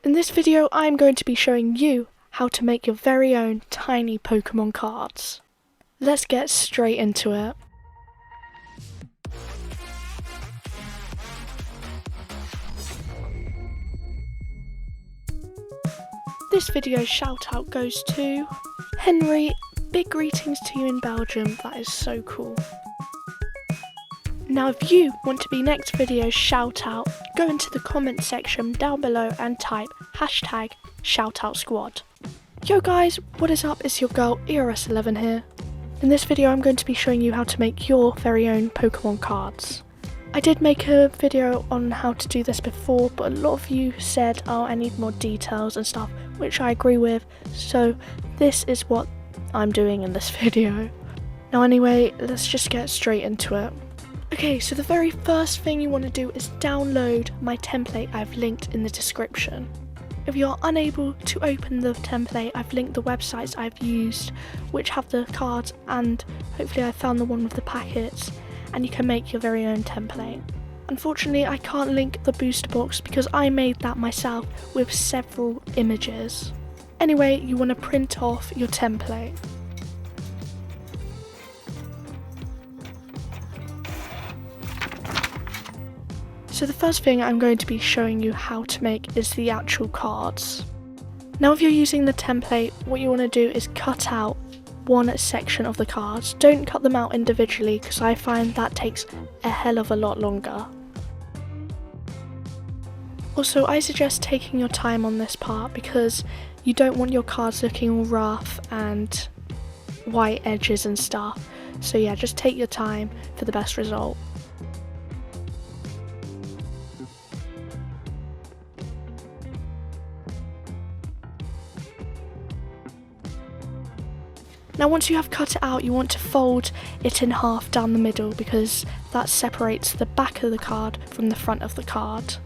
In this video, I'm going to be showing you how to make your very own tiny Pokemon cards. Let's get straight into it. This video's shout out goes to Henry. Big greetings to you in Belgium, that is so cool. Now if you want to be next video's shout out, go into the comment section down below and type hashtag #ShoutoutSquad. Yo guys, what is up? It's your girl ERS11 here. In this video I'm going to be showing you how to make your very own Pokemon cards. I did make a video on how to do this before, but a lot of you said, oh, I need more details and stuff, which I agree with, so this is what I'm doing in this video. Now anyway, let's just get straight into it. Okay, so the very first thing you want to do is download my template I've linked in the description. If you're unable to open the template, I've linked the websites I've used which have the cards, and hopefully I found the one with the packets, and you can make your very own template. Unfortunately, I can't link the booster box because I made that myself with several images. Anyway, you want to print off your template. So the first thing I'm going to be showing you how to make is the actual cards. Now if you're using the template, what you want to do is cut out one section of the cards. Don't cut them out individually because I find that takes a hell of a lot longer. Also, I suggest taking your time on this part because you don't want your cards looking all rough and white edges and stuff. So yeah, just take your time for the best result. Now once you have cut it out, you want to fold it in half down the middle because that separates the back of the card from the front of the card.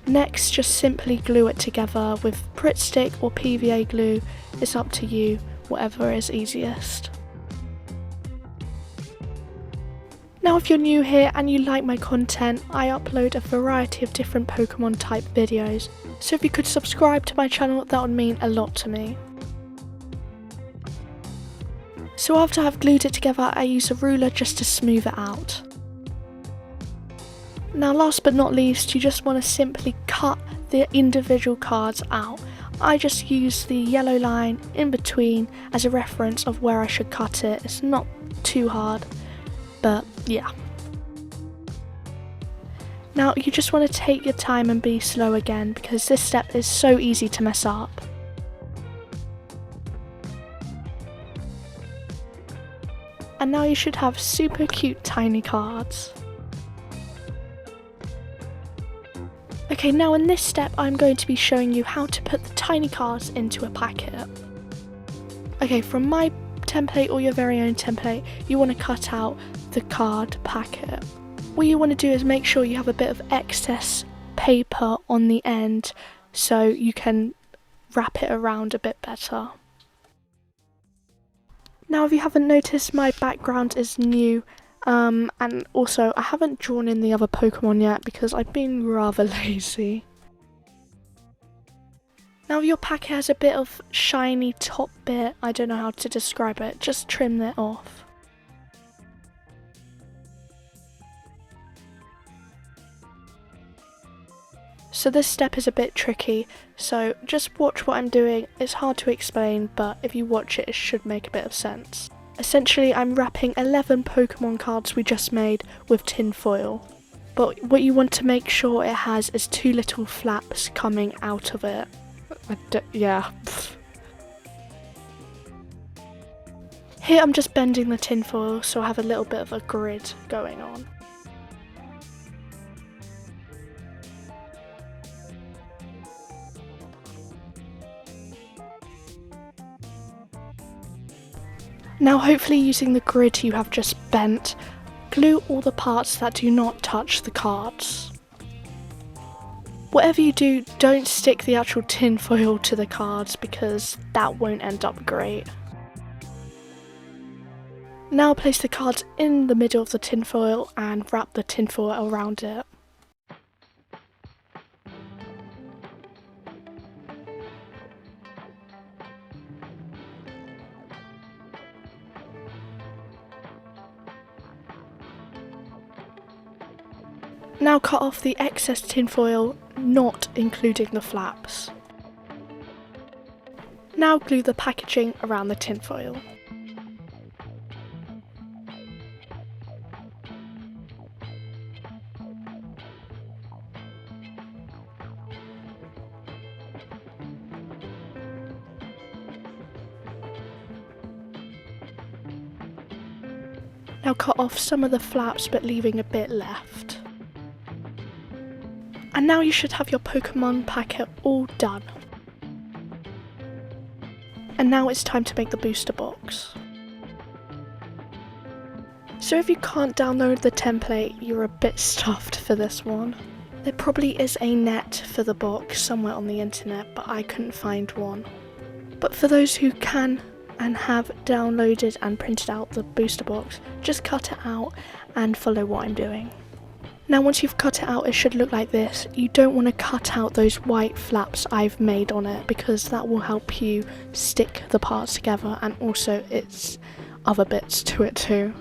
Next, just simply glue it together with Pritt Stick or PVA glue. It's up to you, whatever is easiest. Now if you're new here and you like my content, I upload a variety of different Pokemon type videos, so if you could subscribe to my channel, that would mean a lot to me. So after I've glued it together, I use a ruler just to smooth it out. Now last but not least, you just want to simply cut the individual cards out. I just use the yellow line in between as a reference of where I should cut it. It's not too hard, but yeah. Now you just want to take your time and be slow again because this step is so easy to mess up. And now you should have super cute tiny cards. Okay, now in this step I'm going to be showing you how to put the tiny cards into a packet. Okay, from my template or your very own template, you want to cut out the card packet. What you want to do is make sure you have a bit of excess paper on the end so you can wrap it around a bit better. Now if you haven't noticed, my background is new, and also I haven't drawn in the other Pokemon yet because I've been rather lazy. Now if your packet has a bit of shiny top bit, I don't know how to describe it, just trim it off. So this step is a bit tricky, so just watch what I'm doing. It's hard to explain, but if you watch it, it should make a bit of sense. Essentially, I'm wrapping 11 Pokemon cards we just made with tin foil. But what you want to make sure it has is 2 little flaps coming out of it. Yeah. Here I'm just bending the tin foil so I have a little bit of a grid going on. Now hopefully using the grid you have just bent, glue all the parts that do not touch the cards. Whatever you do, don't stick the actual tin foil to the cards because that won't end up great. Now place the cards in the middle of the tinfoil and wrap the tinfoil around it. Now cut off the excess tinfoil, not including the flaps. Now glue the packaging around the tinfoil. Now cut off some of the flaps but leaving a bit left. And now you should have your Pokemon packet all done. And now it's time to make the booster box. So if you can't download the template, you're a bit stuffed for this one. There probably is a net for the box somewhere on the internet, but I couldn't find one. But for those who can and have downloaded and printed out the booster box, just cut it out and follow what I'm doing. Now once you've cut it out, it should look like this. You don't want to cut out those white flaps I've made on it, because that will help you stick the parts together, and also it's other bits to it too.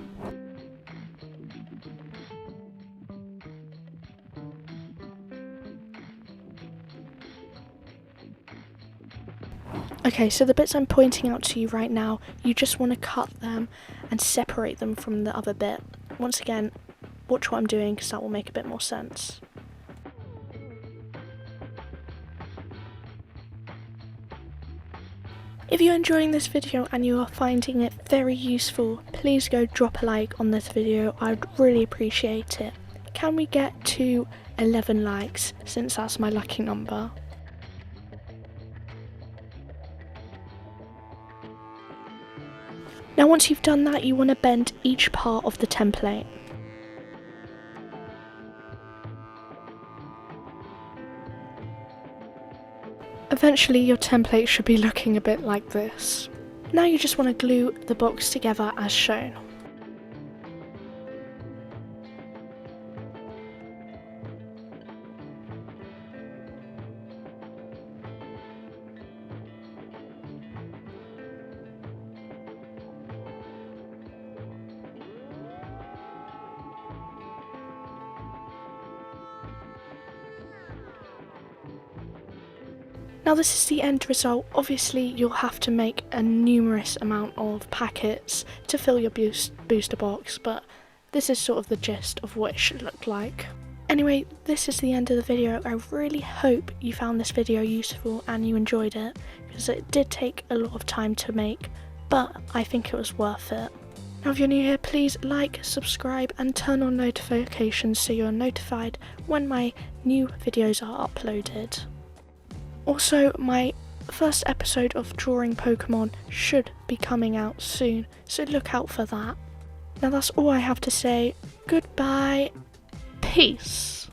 Okay, so the bits I'm pointing out to you right now, you just want to cut them and separate them from the other bit. Once again, watch what I'm doing because that will make a bit more sense. If you're enjoying this video and you are finding it very useful, please go drop a like on this video. I'd really appreciate it. Can we get to 11 likes, since that's my lucky number? Now once you've done that, you want to bend each part of the template. Eventually your template should be looking a bit like this. Now you just want to glue the box together as shown. Now this is the end result. Obviously you'll have to make a numerous amount of packets to fill your booster box, but this is sort of the gist of what it should look like. Anyway, this is the end of the video. I really hope you found this video useful and you enjoyed it, because it did take a lot of time to make, but I think it was worth it. Now if you're new here, please like, subscribe and turn on notifications so you're notified when my new videos are uploaded. Also, my first episode of Drawing Pokemon should be coming out soon, so look out for that. Now that's all I have to say. Goodbye. Peace.